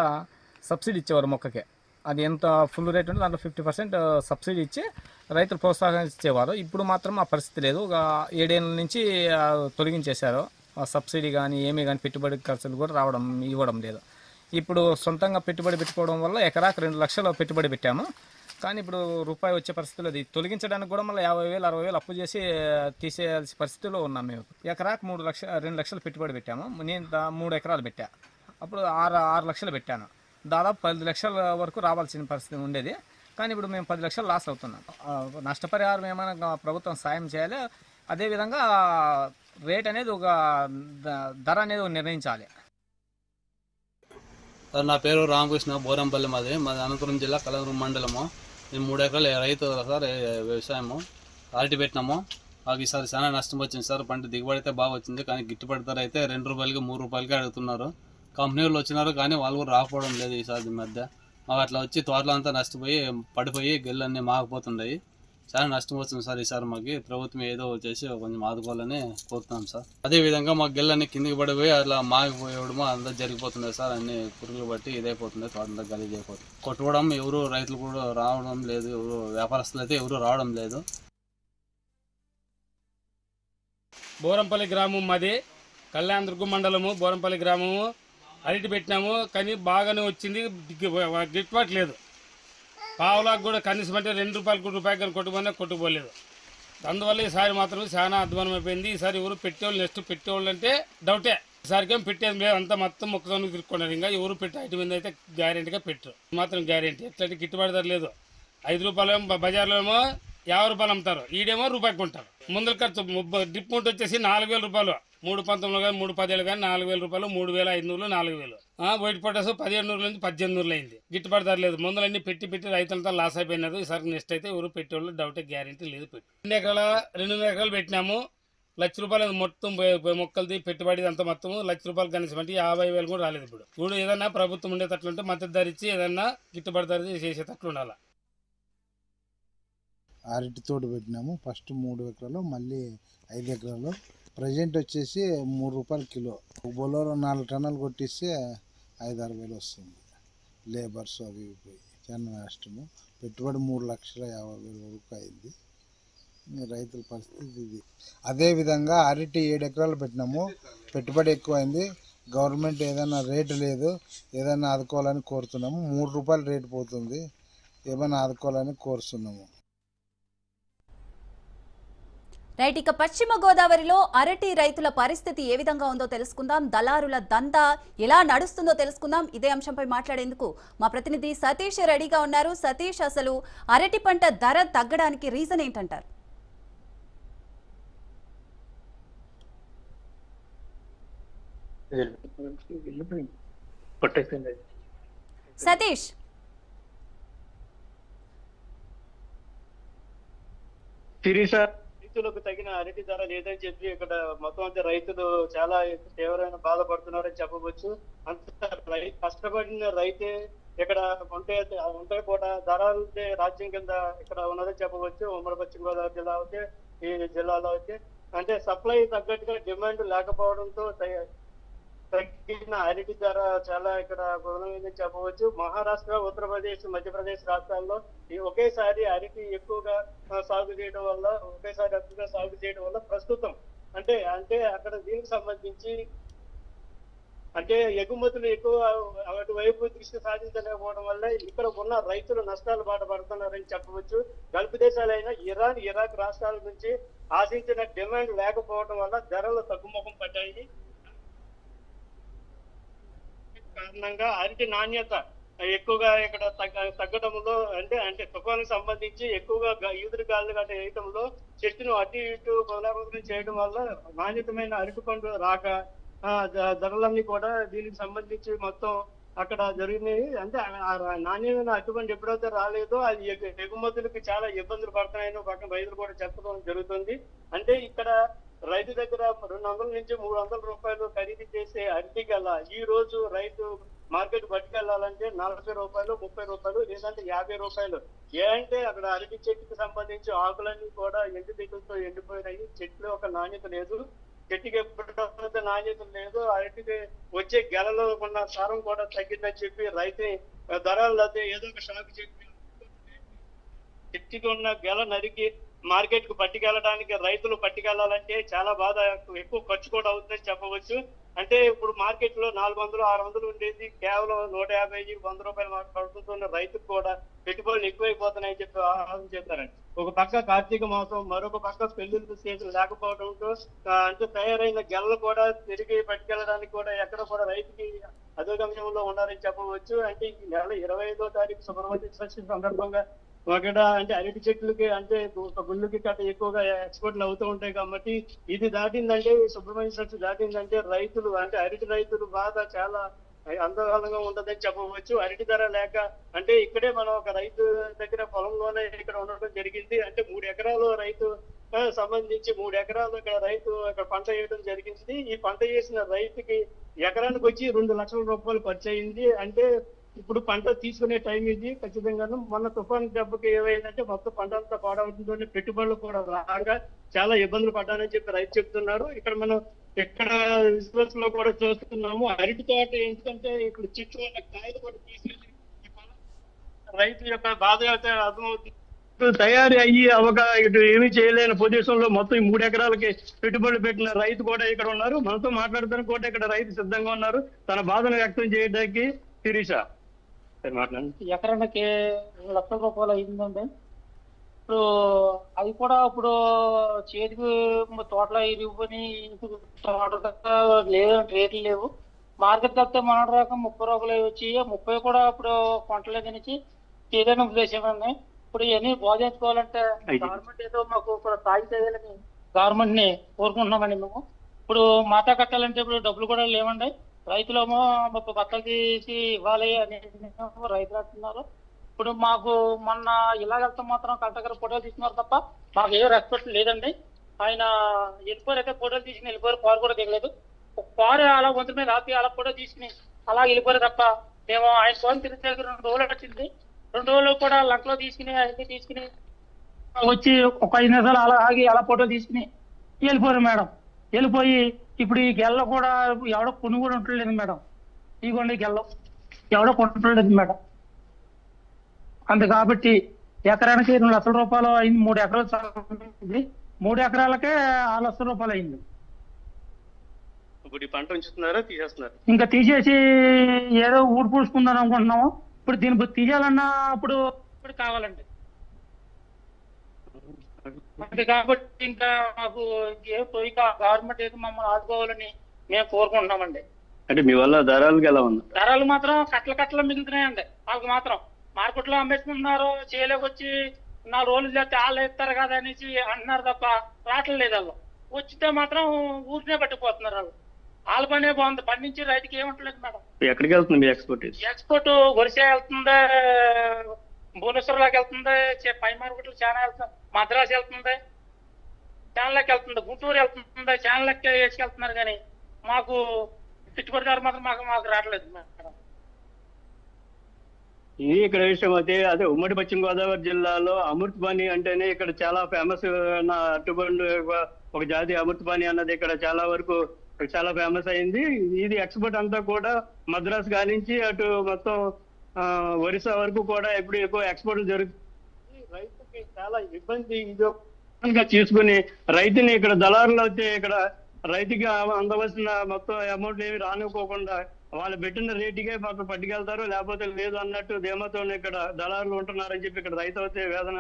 Speaker 7: సబ్సిడీ ఇచ్చేవారు మొక్కకే. అది ఎంత ఫుల్ రేట్ ఉంటే దాంట్లో 50% సబ్సిడీ ఇచ్చి రైతులు ప్రోత్సాహం ఇచ్చేవారు. ఇప్పుడు మాత్రం ఆ పరిస్థితి లేదు. 7 ఏళ్ళ నుంచి తొలగించేశారు. సబ్సిడీ కానీ ఏమీ కానీ పెట్టుబడి ఖర్చులు కూడా ఇవ్వడం లేదు. ఇప్పుడు సొంతంగా పెట్టుబడి పెట్టుకోవడం వల్ల ఎకరాకు 2 లక్షలు పెట్టుబడి పెట్టాము. కానీ ఇప్పుడు రూపాయి వచ్చే పరిస్థితుల్లో అది తొలగించడానికి కూడా మళ్ళీ 50,000, 60,000 అప్పు చేసి తీసేయాల్సిన పరిస్థితిలో ఉన్నాం. మేము ఎకరాకు 2 లక్షలు పెట్టుబడి పెట్టాము. నేను 3 ఎకరాలు పెట్టా. అప్పుడు 6 లక్షలు పెట్టాను. దాదాపు 10 లక్షల వరకు రావాల్సిన పరిస్థితి ఉండేది. కానీ ఇప్పుడు మేము 10 లక్షలు లాస్ అవుతున్నాం. నష్టపరిహారం ఏమైనా ప్రభుత్వం సాయం చేయాలి. అదేవిధంగా రేట్ అనేది ఒక ధర అనేది నిర్ణయించాలి.
Speaker 8: సార్, నా పేరు రామకృష్ణ, బోరంపల్లి. మాది అనంతపురం జిల్లా కలవరం మండలము. నేను 3 ఎకరాలు రైతు సార్, వ్యవసాయము అరటి పెట్టినాము. మాకు ఈసారి చాలా నష్టం వచ్చింది సార్. పంట దిగుబడి అయితే బాగా వచ్చింది. కానీ గిట్టుబడి ధర అయితే ₹2, ₹3 అడుగుతున్నారు. కంపెనీ వాళ్ళు వచ్చినారు కానీ వాళ్ళు కూడా రాకపోవడం లేదు ఈసారి మధ్య. మాకు అట్లా వచ్చి తోటలో అంతా నష్టపోయి పడిపోయి గెల్లన్నీ మాగిపోతున్నాయి. చాలా నష్టం వస్తుంది సార్. ఈసారి మాకు ప్రభుత్వం ఏదో చేసి కొంచెం ఆదుకోవాలని కోరుతున్నాం సార్. అదేవిధంగా మాకు గెల్లన్నీ కిందికి పడిపోయి అట్లా మాగిపోయడము అంతా జరిగిపోతుంది సార్. అన్ని పురుగులు బట్టి ఇదైపోతుంది. తోటంతా గలీజ్ అయిపోతుంది. కొట్టుకోవడం ఎవరు రైతులు కూడా రావడం లేదు. ఎవరు వ్యాపారస్తులు అయితే ఎవరు రావడం లేదు.
Speaker 9: బోరంపల్లి గ్రామం మాది, కళ్యాణదుర్గం మండలము, బోరంపల్లి గ్రామము. అరటి పెట్టినాము కానీ బాగానే వచ్చింది. గిట్టుబాటు లేదు. పావులకు కూడా కనీసం అంటే ₹2, ₹1 కొట్టుకున్నా కొట్టుకోలేదు. అందువల్ల ఈసారి మాత్రం చాలా అధ్వానం అయిపోయింది. ఈసారి ఎవరు పెట్టేవాళ్ళు నెక్స్ట్ పెట్టేవాళ్ళు అంటే డౌటే. ఈసారికేం పెట్టేది మేము అంతా మొత్తం మొక్కతో తిరుక్కున్నారు. ఇంకా ఎవరు పెట్టే ఐటమ్ మీద అయితే గ్యారెంటీగా పెట్టరు. మాత్రం గ్యారెంటీ. ఎట్లంటే గిట్టుబాటు ధర లేదు. ₹5 బజార్లో ఏమో ₹50 అమ్ముతారు. ఈడేమో ₹1 కొంటారు. ముందర ఖర్చు డ్రిప్ మూట వచ్చేసి ₹4,000. 3,19 కానీ 3,10 కానీ ₹4,000, 3,500, 4,000. వైట్ పొటాస్ 1,700 నుంచి 1,800 అయింది. గిట్టుబాటు ధర లేదు. ముందరన్నీ పెట్టి రైతులంతా లాస్ అయిపోయినారు. ఈసారి నెక్స్ట్ అయితే ఎవరు పెట్టేవాళ్ళు డౌటే, గ్యారెంటీ లేదు. 2 ఎకరాలు పెట్టినాము. ₹1,00,000 మొత్తం మొక్కలది పెట్టుబడి అంతా మొత్తం ₹1,00,000 కనీసం అంటే 50,000 కూడా రాలేదు. ఇప్పుడు ఏదన్నా ప్రభుత్వం ఉండేటట్లుంటే మద్దతు ధర ఇచ్చి ఏదన్నా గిట్టుబాటు ధర చేసేటట్లు ఉండాలి.
Speaker 10: అరటి తోట పెట్టినాము. ఫస్ట్ 3 ఎకరాలు, మళ్ళీ 5 ఎకరాలు. ప్రజెంట్ వచ్చేసి ₹3 కిలో. బొలోరో 4 టన్నులు కొట్టిస్తే 5-6 వేలు వస్తుంది. లేబర్స్ అవి పోయి చాలా నష్టము. పెట్టుబడి 3,50,000 వరకు అయింది. రైతుల పరిస్థితి ఇది. అదేవిధంగా అరటి 7 ఎకరాలు పెట్టినాము. పెట్టుబడి ఎక్కువైంది. గవర్నమెంట్ ఏదైనా రేటు లేదు, ఏదైనా ఆదుకోవాలని కోరుతున్నాము. ₹3 రేటు పోతుంది. ఏమైనా ఆదుకోవాలని కోరుతున్నాము.
Speaker 1: రైట్, ఇక పశ్చిమ గోదావరిలో అరటి రైతుల పరిస్థితి ఏ విధంగా ఉందో తెలుసుకుందాం. దళారుల దందా ఎలా నడుస్తుందో తెలుసుకుందాం. ఇదే అంశంపై మాట్లాడేందుకు మా ప్రతినిధి సతీష్ రెడీగా ఉన్నారు. సతీష్, అసలు అరటి పంట ధర తగ్గడానికి రీజన్ ఏంటంటారు? సతీష్,
Speaker 5: రైతులకు తగిన అరటి ధర లేదని చెప్పి ఇక్కడ మొత్తం అంతా రైతులు చాలా తీవ్రమైన బాధపడుతున్నారని చెప్పవచ్చు. అంత కష్టపడిన రైతే ఇక్కడ ఉంటే కూడా ధరలే రాజ్యం కింద ఇక్కడ ఉన్నదని చెప్పవచ్చు. ఉమ్మడి పశ్చిమ గోదావరి జిల్లా అయితే ఈ జిల్లాలో అయితే అంటే సప్లై తగ్గట్టుగా డిమాండ్ లేకపోవడంతో తగ్గిన అరటి ధర చాలా ఇక్కడ బలమైందని చెప్పవచ్చు. మహారాష్ట్ర, ఉత్తరప్రదేశ్, మధ్యప్రదేశ్ రాష్ట్రాల్లో ఒకేసారి అరటి ఎక్కువగా సాగు చేయడం వల్ల ప్రస్తుతం అంటే అక్కడ దీనికి సంబంధించి అంటే ఎగుమతులు ఎక్కువ అటువైపు దృష్టి సాధించలేకపోవడం వల్ల ఇక్కడ ఉన్న రైతులు నష్టాలు బాధపడుతున్నారని చెప్పవచ్చు. గల్ఫ్ దేశాలైన ఇరాన్, ఇరాక్ రాష్ట్రాల నుంచి ఆశించిన డిమాండ్ లేకపోవడం వల్ల ధరలు తగ్గుముఖం పడ్డాయి. కారణంగా అరటి నాణ్యత ఎక్కువగా ఇక్కడ తగ్గడంలో అంటే తుఫానికి సంబంధించి ఎక్కువగా ఈదురు గాలులు గట్రా వేయటంలో చెట్టును అటు ఇటు పునరావృతం చేయడం వల్ల నాణ్యతమైన అరటి పండు రాక ధరలన్నీ కూడా దీనికి సంబంధించి మొత్తం
Speaker 11: అక్కడ జరిగినాయి. అంటే నాణ్యమైన అటువంటి ఎప్పుడైతే రాలేదో అది ఎగుమతులకు చాలా ఇబ్బందులు పడుతున్నాయని పక్కన రైతులు కూడా చెప్పడం జరుగుతుంది. అంటే ఇక్కడ రైతు దగ్గర 200 నుంచి 300 రూపాయలు ఖరీదు చేసే అరటి గల ఈ రోజు రైతు మార్కెట్ పట్టుకెళ్లాలంటే 40 రూపాయలు, 30 రూపాయలు, లేదంటే 50 రూపాయలు. అంటే అక్కడ అరటి చెట్టుకి సంబంధించి ఆకులన్నీ కూడా ఎండు దిగులతో ఎండిపోయినాయి. చెట్లు ఒక నాణ్యత లేదు, చెట్టుకి ఎప్పుడైతే నాణ్యత లేదు, అరటికి వచ్చే గెలలో ఉన్న సారం కూడా తగ్గిందని చెప్పి రైతుని ధరలు అయితే ఏదో ఒక షాక్ చెప్పి చెట్టుకి ఉన్న గెల నరికి మార్కెట్ కు పట్టుకెళ్ళడానికి రైతులు పట్టుకెళ్లాలంటే చాలా బాధ, ఎక్కువ ఖర్చు కూడా అవుతుందని చెప్పవచ్చు. అంటే ఇప్పుడు మార్కెట్ లో 400, 600 ఉండేది కేవలం 150, 100 రూపాయలు పడుతున్న రైతుకు కూడా పెట్టుబడులు ఎక్కువైపోతున్నాయని చెప్పి ఆలోచన చేస్తారండి. ఒక పక్క కార్తీక మాసం, మరొక పక్క పెళ్లిళ్ళు సీజన్ లేకపోవడంతో అంటే తయారైన గెలలు కూడా తిరిగి పట్టుకెళ్ళడానికి కూడా ఎక్కడ కూడా రైతుకి అధోగమ్యంలో ఉండాలని చెప్పవచ్చు. అంటే ఈ నెల 25వ తారీఖు సుబ్రహ్మణ్య షష్ఠి సందర్భంగా అంటే అరటి చెట్లకి అంటే గుళ్ళకి గట్ట ఎక్కువగా ఎక్స్పోర్ట్లు అవుతూ ఉంటాయి కాబట్టి ఇది దాటిందంటే సుబ్రహ్మణ్య షష్ఠి దాటిందంటే రైతులు అంటే అరటి రైతులు బాధ చాలా అందోళనగా ఉంటదని చెప్పవచ్చు. అరటి ధర లేక అంటే ఇక్కడే మనం ఒక రైతు దగ్గర పొలంలోనే ఇక్కడ ఉండడం జరిగింది. అంటే 3 ఎకరాలు రైతు సంబంధించి 3 ఎకరాలు ఇక్కడ రైతు ఇక్కడ పంట వేయడం జరిగింది. ఈ పంట వేసిన రైతుకి ఎకరానికి వచ్చి 2 లక్షల రూపాయలు ఖర్చు అయింది. అంటే ఇప్పుడు పంట తీసుకునే టైం ఇది ఖచ్చితంగాను. మొన్న తుఫాన్ దెబ్బకి ఏమైందంటే మొత్తం పంట అంతా పాడవడంతో పెట్టుబడులు కూడా రాగా చాలా ఇబ్బందులు పడ్డానని చెప్పి రైతు చెప్తున్నారు. ఇక్కడ విజువల్స్ లో కూడా చూస్తున్నాము అరటి తోట. ఎందుకంటే ఇప్పుడు చెట్టు వల్ల కాయలు కూడా తీసుకెళ్ళి రైతు యొక్క బాధ అయితే అర్థమవుతుంది. తయారీ అయ్యి ఇటు ఏమీ చేయలేని పొజిషన్ లో మొత్తం ఈ 3 ఎకరాలకి పెట్టుబడులు పెట్టిన రైతు కూడా ఇక్కడ ఉన్నారు. మనతో మాట్లాడడానికి కూడా ఇక్కడ రైతు సిద్ధంగా ఉన్నారు తన బాధను వ్యక్తం చేయడానికి. శిరీష
Speaker 12: ఎకరానికి 2 లక్షల రూపాయలు అయిందండి. ఇప్పుడు అది కూడా ఇప్పుడు చేతికి తోటలో ఇరిగిపోయి తోట లేదంటే రేట్లు లేవు. మార్కెట్ తప్పితే మన రకం 30 రూపాయలు వచ్చి 30 కూడా ఇప్పుడు కొంటలేదనిచ్చి ఏదైనా ఉద్దేశమండి. ఇప్పుడు ఇవన్నీ బోధించుకోవాలంటే గవర్నమెంట్ ఏదో మాకు సాగు చేయాలని గవర్నమెంట్ ని కోరుకుంటున్నామండి మేము. ఇప్పుడు మాతా కట్టాలంటే ఇప్పుడు డబ్బులు కూడా లేవండి. రైతులేమో మాకు బట్టలు తీసి ఇవ్వాలి అని రైతులు అంటున్నారు. ఇప్పుడు మాకు మొన్న ఇలా వెళ్తాం మాత్రం కలెక్టర్ ఫోటోలు తీసుకున్నారు తప్ప మాకు ఏ రెస్పెక్ట్ లేదండి. ఆయన వెళ్ళిపోయారు అయితే ఫోటోలు తీసుకుని వెళ్ళిపోయారు, కారు కూడా దిగలేదు. ఒక కారు అలా వంతు మీద ఆపి అలా ఫోటో తీసుకుని అలా వెళ్ళిపోయారు తప్ప మేము ఆయన ఫోన్ తిరిగి 2 రోజులు వచ్చింది. 2 రోజులు కూడా లంకలో తీసుకుని అన్ని తీసుకుని వచ్చి ఒక 5 నిమిషాలు అలా ఆగి అలా ఫోటో తీసుకుని వెళ్ళిపోయారు మేడం. వెళ్ళిపోయి ఇప్పుడు ఈ గెల్ల కూడా ఎవడో కొను కూడా ఉండలేదు మేడం. ఇగోండి గెల్లం ఎవడో కొనట్లేదు మేడం. అంతే కాబట్టి ఎకరానికి 2 లక్షల రూపాయలు అయింది. 3 ఎకరాలు 3 ఎకరాలకే 6 లక్షల రూపాయలు అయింది.
Speaker 11: ఇప్పుడు ఈ పంట ఉంచుతున్నారా తీసేస్తున్నారు?
Speaker 12: ఇంకా తీసేసి ఏదో ఊరు పూసుకుందాం అనుకుంటున్నాము. ఇప్పుడు దీన్ని తీయాలన్నా ఇప్పుడు కావాలండి. అంతే కాబట్టి ఇంకా మాకు గవర్నమెంట్ ఏదో మమ్మల్ని ఆదుకోవాలని మేము కోరుకుంటున్నామండి.
Speaker 11: అంటే మీ వల్ల ధరలకు ఎలా ఉంది?
Speaker 12: ధరలు మాత్రం కట్టలు మిగులుతున్నాయండి. వాళ్ళకి మాత్రం మార్కెట్ లో అమ్మేసుకుంటున్నారు. చేయలేక వచ్చి 4 రోజులు చేస్తే వాళ్ళు ఇస్తారు కదా అనేసి అంటున్నారు తప్ప రావట్లేదు. వాళ్ళు వచ్చితే మాత్రం ఊరినే పట్టిపోతున్నారు. వాళ్ళ పనే బాగుంది, పండించి రైతుకి ఏముంటలేదు మేడం.
Speaker 11: ఎక్కడికి వెళ్తుంది మీ ఎక్స్పోర్ట్?
Speaker 12: ఎక్స్పోర్ట్ ఒరిస్సా వెళ్తుంది, భువనేశ్వర్లోకి వెళ్తుంది, పై మార్కెట్లు చాలా వెళ్తుంది, మద్రాసు వెళ్తుంది, చాలాకి వెళ్తుంది, గుంటూరు వెళ్తుంది, చాలాకి వేసుకెళ్తున్నారు. కానీ మాకు పెట్టుబడి ధర మాత్రం మాకు రావట్లేదు మేడం.
Speaker 11: ఇది ఇక్కడ విషయం అయితే అదే ఉమ్మడి పశ్చిమ గోదావరి జిల్లాలో అమృతపాణి అంటేనే ఇక్కడ చాలా ఫేమస్ అట్టుబండు ఒక జాతి అమృతపాణి అన్నది ఇక్కడ చాలా వరకు చాలా ఫేమస్ అయింది. ఇది ఎక్స్పోర్ట్ అంతా కూడా మద్రాసు కానించి అటు మొత్తం ఒరిస్సా వరకు కూడా ఎప్పుడు ఎక్కువ ఎక్స్పోర్ట్ జరుగుతుంది. రైతుకి చాలా ఇబ్బంది ఇది తీసుకుని రైతుని ఇక్కడ దళారులు అయితే ఇక్కడ రైతుకి అందవలసిన మొత్తం అమౌంట్ ఏమి రానుకోకుండా వాళ్ళు పెట్టిన రేటుకే మాకు పట్టుకెళ్తారు, లేకపోతే లేదు అన్నట్టు ధీమాతో ఇక్కడ దళారులు ఉంటున్నారని చెప్పి ఇక్కడ రైతు అయితే వేదన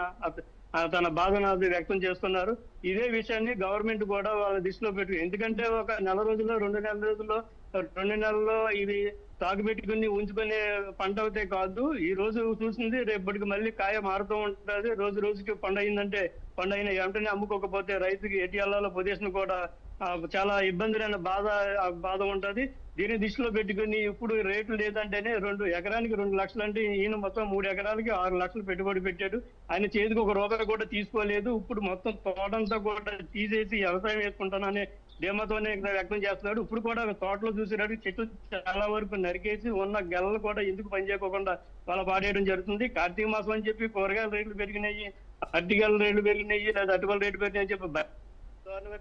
Speaker 11: తన బాధను వ్యక్తం చేస్తున్నారు. ఇదే విషయాన్ని గవర్నమెంట్ కూడా వాళ్ళ దృష్టిలో పెట్టు. ఎందుకంటే ఒక 4 రోజుల్లో 2 నెలల రోజుల్లో 2 నెలల్లో ఇది సాగు పెట్టుకుని ఉంచుకునే పంట అవుతే కాదు. ఈ రోజు చూసింది రేపటికి మళ్ళీ కాయ మారుతూ ఉంటుంది. రోజు రోజుకి పంట అయిందంటే పంట అయిన వెంటనే అమ్ముకోకపోతే రైతుకి ఎటు పొజిషన్ కూడా చాలా ఇబ్బందులైన బాధ ఉంటది. దీన్ని దృష్టిలో పెట్టుకుని ఇప్పుడు రేట్లు లేదంటేనే ఎకరానికి 2 లక్షలు అంటే ఈయన మొత్తం 3 ఎకరాలకి 6 లక్షలు పెట్టుబడి పెట్టాడు. ఆయన చేతికి 1 రూపాయి కూడా తీసుకోలేదు. ఇప్పుడు మొత్తం తోటంతా కూడా తీసేసి వ్యవసాయం వేసుకుంటాననే ధీమాతోనే వ్యక్తం చేస్తున్నాడు. ఇప్పుడు కూడా తోటలో చూసినాడు చెట్లు చాలా వరకు నరికేసి ఉన్న గెలలు కూడా ఎందుకు పనిచేయకుండా వాళ్ళ పాడేయడం జరుగుతుంది. కార్తీక మాసం అని చెప్పి కూరగాయల రేట్లు పెరిగినాయి, అరటికాయల రేట్లు పెరిగినాయి, లేదా అటుకల రేట్లు పెరిగినాయి అని చెప్పి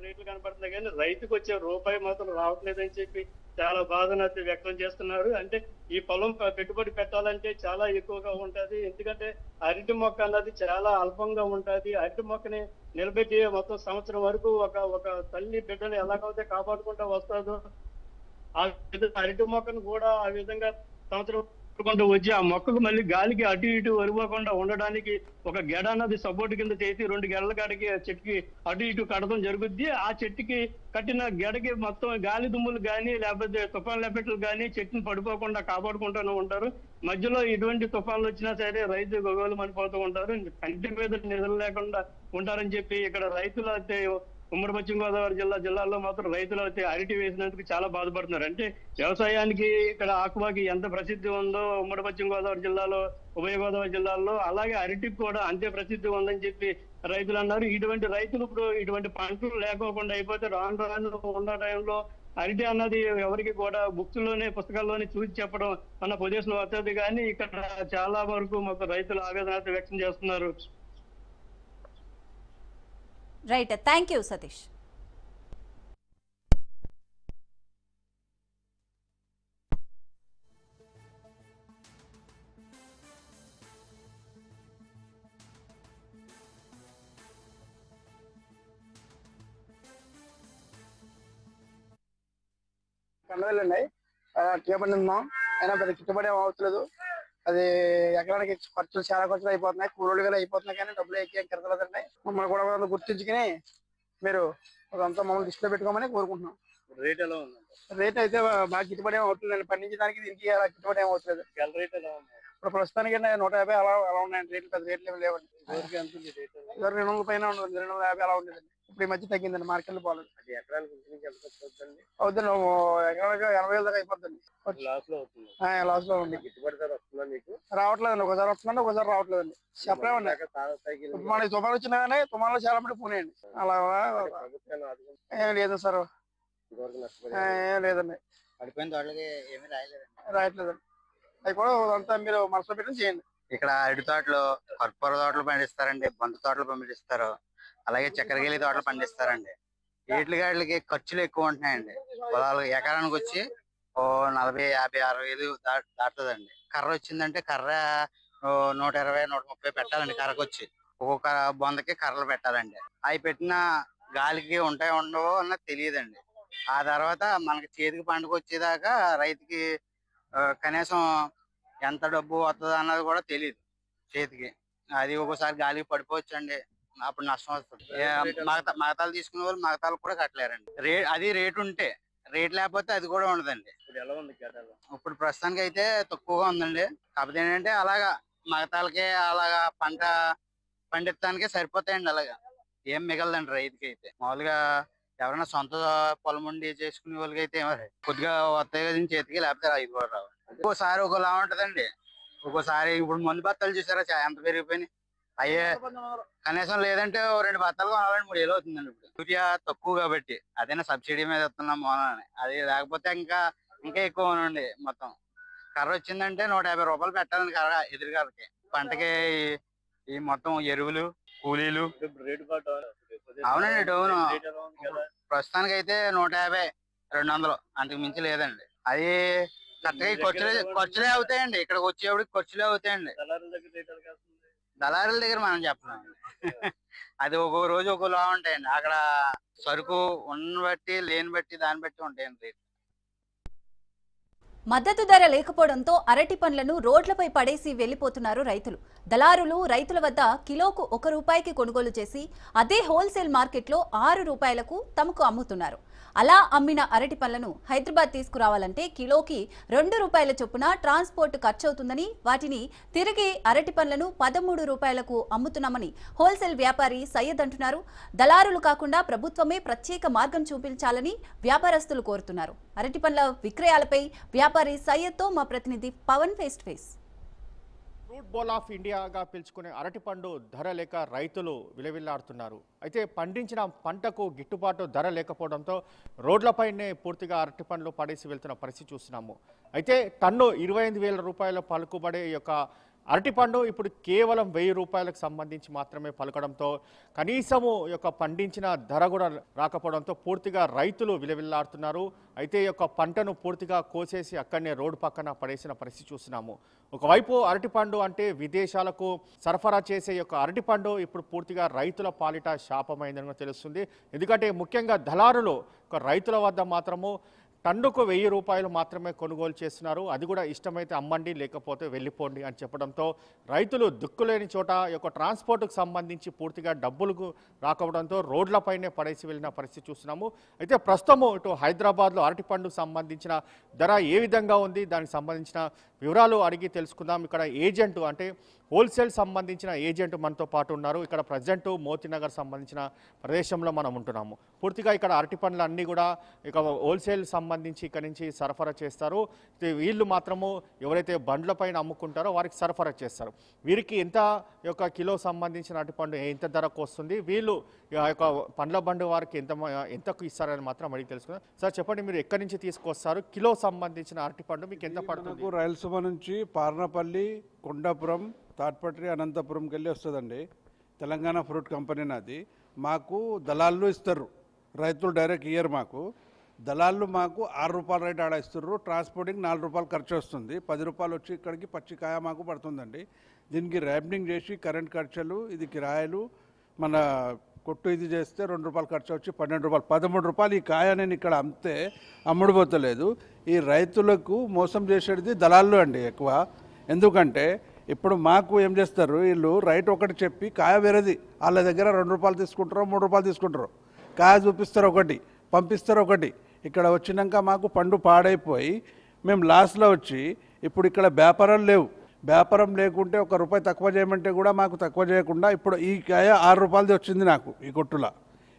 Speaker 11: రేట్లు కనపడుతున్నాయి, కానీ రైతుకు వచ్చే రూపాయి మాత్రం రావట్లేదని చెప్పి చాలా బాధను వ్యక్తం చేస్తున్నారు. అంటే ఈ పొలం పెట్టుబడి పెట్టాలంటే చాలా ఎక్కువగా ఉంటది. ఎందుకంటే అరటి మొక్క అన్నది చాలా అల్పంగా ఉంటది. అరటి మొక్కని నిలబెట్టి మొత్తం సంవత్సరం వరకు ఒక తల్లి బిడ్డలు ఎలాగైతే కాపాడుకుంటూ వస్తుందో ఆ అరటి మొక్కను కూడా ఆ విధంగా సంవత్సరం వచ్చి ఆ మొక్కకు మళ్ళీ గాలికి అటు ఇటు ఒరిపోకుండా ఉండడానికి ఒక గెడ అన్నది సపోర్ట్ కింద చేసి 2 గెడల కాడికి చెట్టుకి అటు ఇటు కట్టడం జరుగుద్ది. ఆ చెట్టుకి కట్టిన గెడకి మొత్తం గాలి దుమ్ములు కానీ లేకపోతే తుఫాన్ లెపెట్లు కానీ చెట్టుని పడిపోకుండా కాపాడుకుంటూనే ఉంటారు. మధ్యలో ఎటువంటి తుఫాన్లు వచ్చినా సరే రైతు గొగోలు మనిపోతూ ఉంటారు. కంటి మీద నిద్ర లేకుండా ఉంటారని చెప్పి ఇక్కడ రైతులు అయితే ఉమ్మడి పశ్చిమ గోదావరి జిల్లాలో మాత్రం రైతులు అయితే అరటి వేసినందుకు చాలా బాధపడుతున్నారు. అంటే వ్యవసాయానికి ఇక్కడ ఆక్వాకి ఎంత ప్రసిద్ధి ఉందో ఉమ్మడి పశ్చిమ గోదావరి జిల్లాలో, ఉభయ గోదావరి జిల్లాల్లో అలాగే అరటికి కూడా అంతే ప్రసిద్ధి ఉందని చెప్పి రైతులు అన్నారు. ఇటువంటి రైతులు ఇప్పుడు ఇటువంటి పంటలు లేకోకుండా అయిపోతే రాను ఉన్న టైంలో అరటి అన్నది ఎవరికి కూడా బుక్స్ లోనే పుస్తకాల్లోనే చూసి చెప్పడం అన్న పొజిషన్ వస్తుంది. కానీ ఇక్కడ చాలా వరకు మాకు రైతులు ఆవేదన వ్యక్తం చేస్తున్నారు.
Speaker 1: Right, thank you Satish.
Speaker 13: కండవేళ్ళు ఉన్నాయి, టీపడి ఉన్నాం, అయినా పెద్ద గిట్టుబడి అవట్లేదు. అది ఎకరానికి ఖర్చులు చాలా ఖర్చులు అయిపోతున్నాయి, కూలీలు కూడా అయిపోతున్నాయి, కానీ డబ్బులు ఎక్కి కిరదలేదండి. మమ్మల్ని కూడా గుర్తించుకుని మీరు అదంతా మమ్మల్ని దృష్టిలో పెట్టుకోమని కోరుకుంటున్నాం.
Speaker 11: రేట్ ఎలా ఉంది?
Speaker 13: రేట్ అయితే బాగా గిట్టుబడి అవుతుందండి. పండించడానికి దీనికి గిట్టుబడి ఏమవుతుంది.
Speaker 11: రేట్ ఎలా ఉంది?
Speaker 13: ఇప్పుడు ప్రస్తుతానికి 150 అలా ఉన్నాయండి. రేట్లు పెద్ద రేట్లు ఏమి లేవండి. 200 పైన ఉండదు, 250 అలా ఉండేదండి. ఇప్పుడు ఈ మధ్య తగ్గిందండి, మార్కెట్లో పోలేదు.
Speaker 11: ఎకరానికి
Speaker 13: అవుతుంది, ఎకరానికి 80,000 దాకా అయిపోతుంది. లాస్ లో ఉంది. రావట్లేదండి, ఒకసారి వస్తుందండి, ఒకసారి రావట్లేదండి. చెప్పలేమండి. మన తుఫాను వచ్చినా కానీ తుఫాన్లో చాలా మంది పోనీయండి. అలా ఏం లేదు సార్, ఏం లేదండి. రాయట్లేదండి. అవి కూడా అంతా మీరు మనసులో పెట్టి చేయండి.
Speaker 14: ఇక్కడ అరటి తోటలు, కర్పూర తోటలు పండిస్తారండి, బంతి తోటలు పండిస్తారు, అలాగే చక్కెరకేళి తోటలు పండిస్తారండి. వీటికి ఖర్చులు ఎక్కువ ఉంటున్నాయండి. పొలాలు ఎకరానికి వచ్చి 40, 50, 60 దాటుతుందండి. కర్ర వచ్చిందంటే కర్ర 120, 130 పెట్టాలండి. కర్రకు వచ్చి ఒక్కొక్క బొందకి కర్రలు పెట్టాలండి. అవి పెట్టిన గాలికి ఉంటాయో ఉండవో అన్నది తెలియదండి. ఆ తర్వాత మనకి చేతికి పండుగ వచ్చేదాకా రైతుకి కనీసం ఎంత డబ్బు వస్తుంది అన్నది కూడా తెలియదు చేతికి. అది ఒక్కోసారి గాలికి పడిపోవచ్చు అండి, అప్పుడు నష్టం వస్తుంది. మగతాలు తీసుకునే వాళ్ళు మగతాలు కూడా కట్టలేరండి. అది రేటు ఉంటే, రేట్ లేకపోతే అది కూడా ఉండదండి. ఇప్పుడు ప్రస్తుతానికి అయితే తక్కువగా ఉందండి. కాకపోతే ఏంటంటే అలాగా మగతాలకే అలాగా పంట పండించడానికే సరిపోతాయండి. అలాగా ఏం మిగలదండి రైతుకి అయితే. మామూలుగా ఎవరైనా సొంత పొలం ఉండి చేసుకునే వాళ్ళకి అయితే కొద్దిగా వస్తాయి కదా చేతికి, లేకపోతే 5 కూడా రావు. ఒక్కోసారి ఒకలా ఉంటదండి. ఒక్కోసారి ఇప్పుడు మందు బత్తాలు చూసారా ఎంత పెరిగిపోయినాయి. అయ్యే కనీసం లేదంటే 2 బత్తాలు కొనాలంటే 3,000 అవుతుందండి. ఇప్పుడు యూరియా తక్కువ కాబట్టి అదైనా సబ్సిడీ మీద ఇస్తున్నాం మోనని. అది లేకపోతే ఇంకా ఎక్కువ ఉండండి. మొత్తం కర్ర వచ్చిందంటే 150 రూపాయలు పెట్టాలండి కర్ర ఎదురుగారికి. పంటకి ఈ మొత్తం ఎరువులు, కూలీలు. అవునండి, డౌన్ ప్రస్తుతానికి అయితే 150, 200 అంతకు మించి లేదండి. అది కరెక్ట్గా ఖర్చులే అవుతాయండి. ఇక్కడికి వచ్చేవాడికి ఖర్చులే అవుతాయండి. దళారుల దగ్గర మనం చెప్పలేం. అది ఒక్కొక్క రోజు ఒక్కోలా ఉంటాయండి. అక్కడ సరుకు ఉన్న బట్టి లేని బట్టి దాన్ని బట్టి ఉంటాయండి రేట్లు.
Speaker 1: మద్దతు ధర లేకపోవడంతో అరటి పండ్లను రోడ్లపై పడేసి వెళ్లిపోతున్నారు రైతులు. దళారులు రైతుల వద్ద కిలోకు 1 రూపాయికి కొనుగోలు చేసి అదే హోల్సేల్ మార్కెట్లో 6 రూపాయలకు తమకు అమ్ముతున్నారు. అలా అమ్మిన అరటి పండ్లను హైదరాబాద్ తీసుకురావాలంటే కిలోకి 2 రూపాయల చొప్పున ట్రాన్స్పోర్ట్ ఖర్చవుతుందని, వాటిని తిరిగి అరటి పండ్లను 13 రూపాయలకు అమ్ముతున్నామని హోల్సేల్ వ్యాపారి సయ్యద్ అంటున్నారు. దళారులు కాకుండా ప్రభుత్వమే ప్రత్యేక మార్గం చూపించాలని వ్యాపారస్తులు కోరుతున్నారు. అరటి పండ్ల విక్రయాలపై వ్యాపారి సయ్యద్తో మా ప్రతినిధి Pavan face to face.
Speaker 15: Fruit bowl of ఇండియాగా పిలుచుకునే అరటిపండు ధర లేక రైతులు విలవిల్లాడుతున్నారు. అయితే పండించిన పంటకు గిట్టుబాటు ధర లేకపోవడంతో రోడ్లపైనే పూర్తిగా అరటిపండ్లు పడేసి వెళ్తున్న పరిస్థితి చూస్తున్నాము. అయితే టన్ను 25,000 రూపాయల పలుకుబడే యొక్క అరటిపండు ఇప్పుడు కేవలం 1,000 రూపాయలకు సంబంధించి మాత్రమే పలకడంతో కనీసము యొక్క పండించిన ధర కూడా రాకపోవడంతో పూర్తిగా రైతులు విలవిల్లాడుతున్నారు. అయితే ఈ యొక్క పంటను పూర్తిగా కోసేసి అక్కడనే రోడ్డు పక్కన పడేసిన పరిస్థితి చూస్తున్నాము. ఒకవైపు అరటిపండు అంటే విదేశాలకు సరఫరా చేసే యొక్క అరటిపండు ఇప్పుడు పూర్తిగా రైతుల పాలిట శాపమైందని తెలుస్తుంది. ఎందుకంటే ముఖ్యంగా దళారులు రైతుల వద్ద మాత్రము టన్నుకు 1,000 రూపాయలు మాత్రమే కొనుగోలు చేస్తున్నారు. అది కూడా ఇష్టమైతే అమ్మండి, లేకపోతే వెళ్ళిపోండి అని చెప్పడంతో రైతులు దిక్కులేని చోట యొక్క ట్రాన్స్పోర్ట్కు సంబంధించి పూర్తిగా డబ్బులకు రాకపోవడంతో రోడ్లపైనే పడేసి వెళ్ళిన పరిస్థితి చూస్తున్నాము. అయితే ప్రస్తుతము ఇటు హైదరాబాద్లో అరటిపండుకు సంబంధించిన ధర ఏ విధంగా ఉంది, దానికి సంబంధించిన వివరాలు అడిగి తెలుసుకుందాం. ఇక్కడ ఏజెంట్ అంటే హోల్సేల్ సంబంధించిన ఏజెంట్ మనతో పాటు ఉన్నారు. ఇక్కడ ప్రజెంట్ మోతీనగర్ సంబంధించిన ప్రదేశంలో మనం ఉంటున్నాము. పూర్తిగా ఇక్కడ అరటిపండ్లు అన్నీ కూడా ఇక హోల్సేల్ సంబంధించి ఇక్కడ నుంచి సరఫరా చేస్తారు. వీళ్ళు మాత్రము ఎవరైతే బండ్ల పైన అమ్ముకుంటారో వారికి సరఫరా చేస్తారు. వీరికి ఎంత యొక్క కిలో సంబంధించిన అరటిపండు ఎంత ధరకు వస్తుంది, వీళ్ళు యొక్క పండ్ల బండి వారికి ఎంతకు ఇస్తారని మాత్రం అడిగి తెలుసుకుందాం. సార్ చెప్పండి, మీరు ఎక్కడి నుంచి తీసుకొస్తారు? కిలో సంబంధించిన అరటిపండు మీకు ఎంత పడుతుంది?
Speaker 16: రైల్సీమ నుంచి పార్నపల్లి, కొండాపురం, తాట్పట్రి, అనంతపురంకి వెళ్ళి వస్తుందండి. తెలంగాణ ఫ్రూట్ కంపెనీ నాది. మాకు దళాళ్ళు ఇస్తారు, రైతులు డైరెక్ట్ ఇయ్యరు. మాకు దళాళ్ళు మాకు 6 రూపాయల రేట్ ఆడ ఇస్తారు. ట్రాన్స్పోర్టింగ్ 4 రూపాయలు ఖర్చు వస్తుంది. 10 రూపాయలు వచ్చి ఇక్కడికి పచ్చికాయ మాకు పడుతుందండి. దీనికి ర్యాపింగ్ చేసి కరెంట్ ఖర్చులు, ఇది కిరాయిలు, మన కొట్టు ఇది చేస్తే 2 రూపాయలు ఖర్చు వచ్చి 12 రూపాయలు, 13 రూపాయలు ఈ కాయ నేను ఇక్కడ అమ్మితే అమ్ముడుపోతలేదు. ఈ రైతులకు మోసం చేసేది దళాళ్ళు అండి ఎక్కువ. ఎందుకంటే ఇప్పుడు మాకు ఏం చేస్తారు, వీళ్ళు రైట్ ఒకటి చెప్పి కాయ వేరేది వాళ్ళ దగ్గర 2 రూపాయలు తీసుకుంటారు, 3 రూపాయలు తీసుకుంటారు. కాయ చూపిస్తారు ఒకటి, పంపిస్తారు ఒకటి. ఇక్కడ వచ్చినాక మాకు పండు పాడైపోయి మేము లాస్లో వచ్చి ఇప్పుడు ఇక్కడ వ్యాపారాలు లేవు. వ్యాపారం లేకుంటే 1 రూపాయి తక్కువ చేయమంటే కూడా మాకు తక్కువ చేయకుండా ఇప్పుడు ఈ కాయ 6 రూపాయలది వచ్చింది నాకు ఈ కొట్టులో.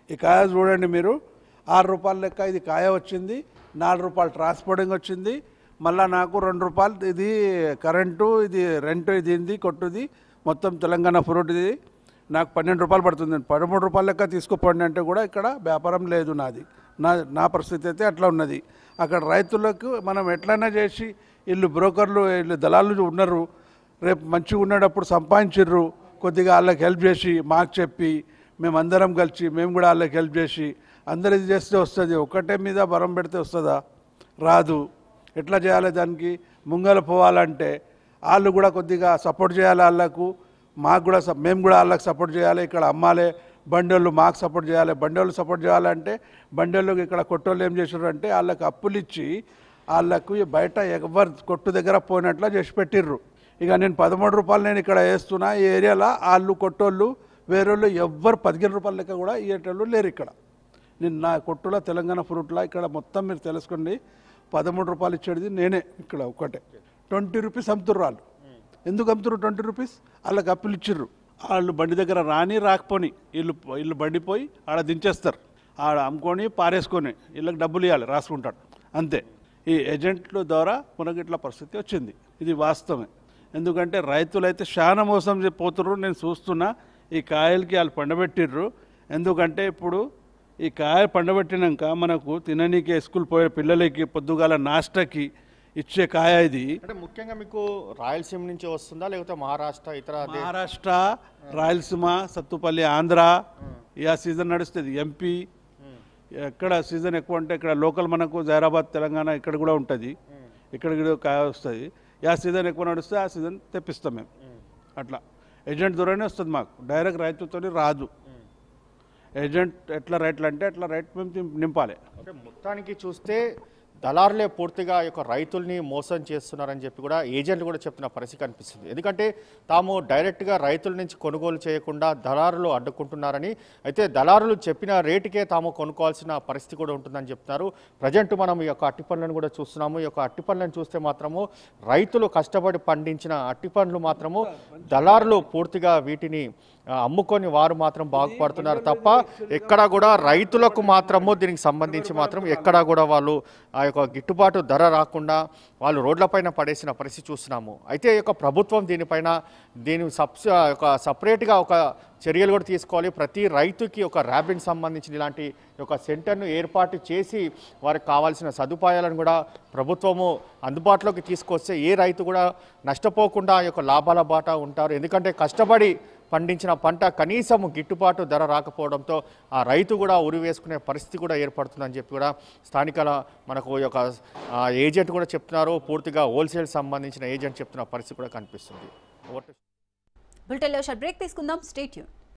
Speaker 16: ఈ కాయ చూడండి మీరు, 6 రూపాయల లెక్క ఇది కాయ వచ్చింది, 4 రూపాయలు ట్రాన్స్పోర్టింగ్ వచ్చింది, మళ్ళీ నాకు 2 రూపాయలు ఇది కరెంటు, ఇది రెంట్, ఇది కొట్టుది మొత్తం తెలంగాణ ఫ్రూట్ ఇది నాకు 12 రూపాయలు పడుతుంది. 13 రూపాయల లెక్క తీసుకోపోండి అంటే కూడా ఇక్కడ వ్యాపారం లేదు నాది. నా పరిస్థితి అయితే అట్లా ఉన్నది. అక్కడ రైతులకు మనం ఎట్లయినా చేసి వీళ్ళు బ్రోకర్లు, వీళ్ళు దళాలు ఉన్నారు, రేపు మంచిగా ఉన్నప్పుడు సంపాదించిర్రు, కొద్దిగా వాళ్ళకి హెల్ప్ చేసి మాకు చెప్పి మేమందరం కలిసి మేము కూడా వాళ్ళకి హెల్ప్ చేసి అందరు ఇది చేస్తే వస్తుంది. ఒక్కటే మీద బరం పెడితే వస్తుందా? రాదు. ఎట్లా చేయాలి? దానికి ముంగల పోవాలంటే వాళ్ళు కూడా కొద్దిగా సపోర్ట్ చేయాలి వాళ్ళకు, మాకు కూడా మేము కూడా వాళ్ళకి సపోర్ట్ చేయాలి. ఇక్కడ అమ్మాలే బండోళ్ళు మాకు సపోర్ట్ చేయాలి. బండోళ్ళు సపోర్ట్ చేయాలంటే బండోళ్ళకి ఇక్కడ కొట్టోళ్ళు ఏం చేసారు అంటే వాళ్ళకి అప్పులు ఇచ్చి వాళ్ళకు బయట ఎవరు కొట్టు దగ్గర పోయినట్లా చేసి పెట్టిర్రు. ఇక నేను 13 రూపాయలు నేను ఇక్కడ వేస్తున్నా. ఈ ఏరియాలో వాళ్ళు కొట్టోళ్ళు వేరేళ్ళు ఎవ్వరు 15 రూపాయల లెక్క కూడా ఇయ్యేటోళ్ళు లేరు ఇక్కడ. నేను నా కొట్టులో తెలంగాణ ఫ్రూట్లో ఇక్కడ మొత్తం మీరు తెలుసుకోండి, 13 రూపాయలు ఇచ్చేది నేనే ఇక్కడ ఒకటే. 20 రూపీస్ అమ్ముతుర్రు వాళ్ళు. ఎందుకు అమ్ముతుర్రు 20 రూపీస్? వాళ్ళకి అప్పులు ఇచ్చిర్రు. వాళ్ళు బండి దగ్గర రాకపోని వీళ్ళు బండిపోయి ఆడ దించేస్తారు, ఆడ అమ్ముకొని పారేసుకొని వీళ్ళకి డబ్బులు ఇవ్వాలి, రాసుకుంటాడు అంతే. ఈ ఏజెంట్ల ద్వారా మనకి ఇట్లా పరిస్థితి వచ్చింది. ఇది వాస్తవమే. ఎందుకంటే రైతులైతే చాలా మోసం పోతుర్రు. నేను చూస్తున్నా ఈ కాయలకి వాళ్ళు పండబెట్టిర్రు. ఎందుకంటే ఇప్పుడు ఈ కాయ పండబెట్టినాక మనకు తిననీకి స్కూల్ పోయే పిల్లలకి పొద్దుగాల నాస్టాకి ఇచ్చే కాయ ఇది.
Speaker 15: అంటే ముఖ్యంగా మీకు రాయలసీమ నుంచి వస్తుందా, లేకపోతే మహారాష్ట్ర ఇతర?
Speaker 16: మహారాష్ట్ర, రాయలసీమ, సత్తుపల్లి, ఆంధ్ర ఆ సీజన్ నడుస్తుంది. ఎంపీ ఎక్కడ సీజన్ ఎక్కువ అంటే ఇక్కడ లోకల్ మనకు జైరాబాద్, తెలంగాణ ఇక్కడ కూడా ఉంటుంది. ఇక్కడ కూడా కాయ వస్తుంది. ఆ సీజన్ ఎక్కువ నడుస్తే ఆ సీజన్ తెప్పిస్తాం మేము. అట్లా ఏజెంట్ ద్వారానే వస్తుంది మాకు, డైరెక్ట్ రైతుతో రాదు. ఏజెంట్ ఎట్లా రైట్లు అంటే అట్లా రైట్ మేము నింపాలి.
Speaker 15: అంటే మొత్తానికి చూస్తే దళారులే పూర్తిగా యొక్క రైతుల్ని మోసం చేస్తున్నారని చెప్పి కూడా ఏజెంట్లు కూడా చెప్తున్న పరిస్థితి కనిపిస్తుంది. ఎందుకంటే తాము డైరెక్ట్గా రైతుల నుంచి కొనుగోలు చేయకుండా దళారులు అడ్డుకుంటున్నారని, అయితే దళారులు చెప్పిన రేటుకే తాము కొనుక్కోవాల్సిన పరిస్థితి కూడా ఉంటుందని చెప్తున్నారు. ప్రజెంట్ మనం ఈ యొక్క అట్టిపండ్లను కూడా చూస్తున్నాము. ఈ యొక్క అట్టిపండ్లను చూస్తే మాత్రము రైతులు కష్టపడి పండించిన అట్టిపండ్లు మాత్రము దళారులు పూర్తిగా వీటిని అమ్ముకొని వారు మాత్రం బాగుపడుతున్నారు తప్ప ఎక్కడా కూడా రైతులకు మాత్రము దీనికి సంబంధించి మాత్రం ఎక్కడా కూడా వాళ్ళు ఆ యొక్క గిట్టుబాటు ధర రాకుండా వాళ్ళు రోడ్లపైన పడేసిన పరిస్థితి చూస్తున్నాము. అయితే ఈ యొక్క ప్రభుత్వం దీని సపరేట్గా ఒక చర్యలు కూడా తీసుకోవాలి. ప్రతి రైతుకి ఒక ర్యాబిన్ సంబంధించిన ఇలాంటి ఒక సెంటర్ను ఏర్పాటు చేసి వారికి కావాల్సిన సదుపాయాలను కూడా ప్రభుత్వము అందుబాటులోకి తీసుకొస్తే ఏ రైతు కూడా నష్టపోకుండా ఆ యొక్క లాభాల బాట ఉంటారు. ఎందుకంటే కష్టపడి పండించిన పంట కనీసం గిట్టుబాటు ధర రాకపోవడంతో ఆ రైతు కూడా ఉరి వేసుకునే పరిస్థితి కూడా ఏర్పడుతుందని చెప్పి కూడా స్థానిక మనకు ఒక ఏజెంట్ కూడా చెప్తున్నారు. పూర్తిగా హోల్సేల్ సంబంధించిన ఏజెంట్ చెప్తున్న పరిస్థితి కూడా కనిపిస్తుంది.
Speaker 1: బులెటిన్లో షార్ట్ బ్రేక్ తీసుకుందాం. Stay tune.